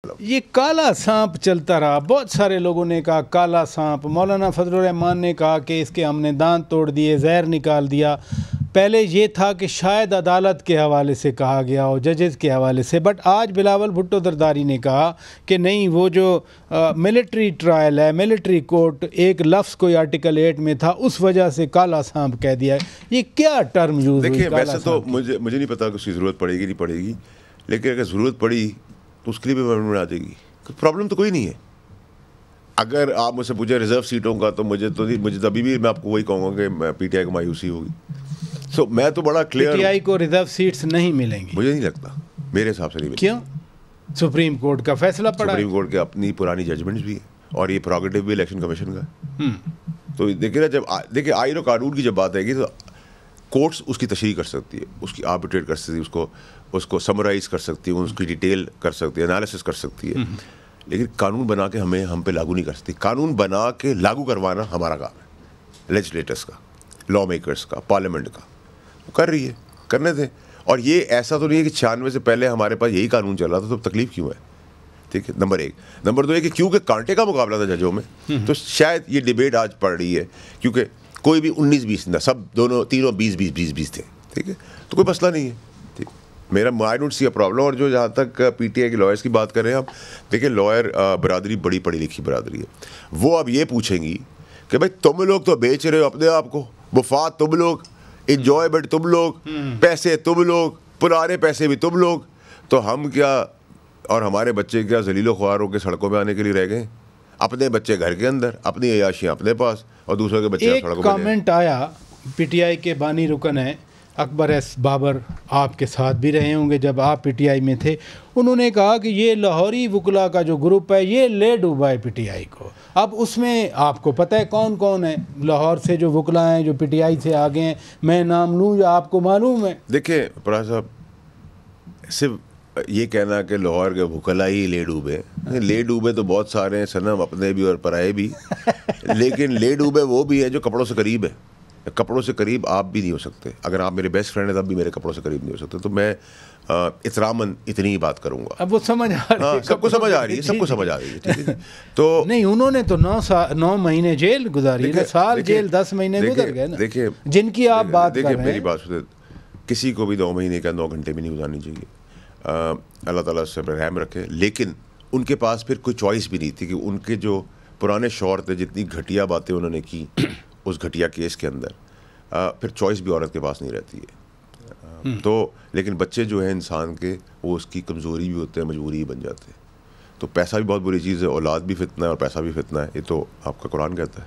ये काला सांप चलता रहा। बहुत सारे लोगों ने कहा काला सांप। मौलाना फजलुर रहमान ने कहा कि इसके हमने दांत तोड़ दिए, जहर निकाल दिया। पहले ये था कि शायद अदालत के हवाले से कहा गया हो, जजेस के हवाले से, बट आज बिलावल भुट्टो दरदारी ने कहा कि नहीं, वो जो मिलिट्री ट्रायल है, मिलिट्री कोर्ट, एक लफ्ज़ कोई आर्टिकल 8 में था, उस वजह से काला सांप कह दिया है। ये क्या टर्म यूज़ हुई? देखिए, वैसे तो मुझे नहीं पता कि उसकी ज़रूरत पड़ेगी नहीं पड़ेगी, लेकिन अगर ज़रूरत पड़ी तो उसके लिए भी अमेंडमेंट आ जाएगी। प्रॉब्लम तो कोई नहीं है। अगर आप मुझसे पूछे रिजर्व सीटों का, तो मुझे अभी भी मैं आपको वही कहूँगा कि पीटीआई को मायूसी होगी। सो मैं तो बड़ा क्लियर, पीटीआई को रिजर्व सीट्स नहीं मिलेंगी। मुझे नहीं लगता, मेरे हिसाब से नहीं मिलेगी। क्यों? सुप्रीम कोर्ट का फैसला पड़ा, सुप्रीम कोर्ट के अपनी पुरानी जजमेंट्स भी है और ये प्रोगेटिव भी इलेक्शन कमीशन का। तो देखिए ना, जब देखिए आईन और कानून की जब बात आएगी तो कोर्ट्स उसकी तशरीह कर सकती है, उसकी आर्बिट्रेट कर सकती है, उसको समराइज कर सकती है, उसकी डिटेल कर सकती है, एनालिसिस कर सकती है, लेकिन कानून बना के हम पे लागू नहीं कर सकती। कानून बना के लागू करवाना हमारा काम है, लेजिस्लेटर्स का, लॉ मेकर्स का, पार्लियामेंट का। वो कर रही है, करने दें। और ये ऐसा तो नहीं है कि 96 से पहले हमारे पास यही कानून चल रहा था, तो तकलीफ क्यों है? ठीक है, नंबर 1। नंबर 2 है कि क्योंकि कांटे का मुकाबला था जजों में, तो शायद ये डिबेट आज पड़ रही है, क्योंकि कोई भी 19-20 ना, सब तीनों 20-20 थे। ठीक है, तो कोई मसला नहीं है। ठीक, मेरा I don't see a problem. और जो जहाँ तक पीटीआई के लॉयर्स की बात कर रहे हैं आप, देखिए लॉयर बरादरी बड़ी पढ़ी लिखी बरादरी है। वो अब ये पूछेंगी कि भाई तुम लोग तो बेच रहे हो अपने आप को, मुफाद तुम लोग, इंजॉयमेंट तुम लोग, पैसे तुम लोग, पुराने पैसे भी तुम लोग, तो हम क्या और हमारे बच्चे क्या जलीलो ख्वार होकर सड़कों में आने के लिए रह गए? अपने बच्चे घर के अंदर, अपनी अयाशियाँ अपने पास, और दूसरों के बच्चे सड़कों में। कमेंट आया, पीटीआई के बानी रुकन है अकबर एस बाबर, आपके साथ भी रहे होंगे जब आप पीटीआई में थे। उन्होंने कहा कि ये लाहौरी वकला का जो ग्रुप है ये ले डूबा है पीटीआई को। अब उसमें आपको पता है कौन कौन है लाहौर से जो वकला हैं जो पीटीआई से आगे हैं? मैं नाम लूँ या आपको मालूम है? देखिए फराज साहब, सिर्फ ये कहना कि लाहौर के वकला ही ले डूबे, ले डूबे तो बहुत सारे हैं सनम, अपने भी और पराए भी। लेकिन ले डूबे वो भी है जो कपड़ों से करीब है। कपड़ों से करीब आप भी नहीं हो सकते। अगर आप मेरे बेस्ट फ्रेंड हैं तब भी मेरे कपड़ों से करीब नहीं हो सकते। तो मैं इतरामन इतनी ही बात करूंगा। अब वो समझ आ रही है, सबको समझ आ रही है, सबको समझ आ रही है। ठीक है, तो नहीं, उन्होंने तो 9 महीने जेल गुजारी है, साल जेल 10 महीने गुजर गए ना। देखिए, जिनकी आप बात कर रहे हैं, मेरी बात सुनिए, किसी को भी 2 महीने का 9 घंटे भी नहीं गुजारनी चाहिए। अल्लाह ताला से रहम रखे। लेकिन उनके पास फिर कोई चॉइस भी नहीं थी कि उनके जो पुराने शौहर थे, जितनी घटिया बातें उन्होंने की उस घटिया केस के अंदर, फिर चॉइस भी औरत के पास नहीं रहती है। तो लेकिन बच्चे जो है इंसान के, वो उसकी कमज़ोरी भी होते हैं, मजबूरी ही बन जाते हैं। तो पैसा भी बहुत बुरी चीज़ है, औलाद भी फितना है और पैसा भी फितना है, ये तो आपका कुरान कहता है।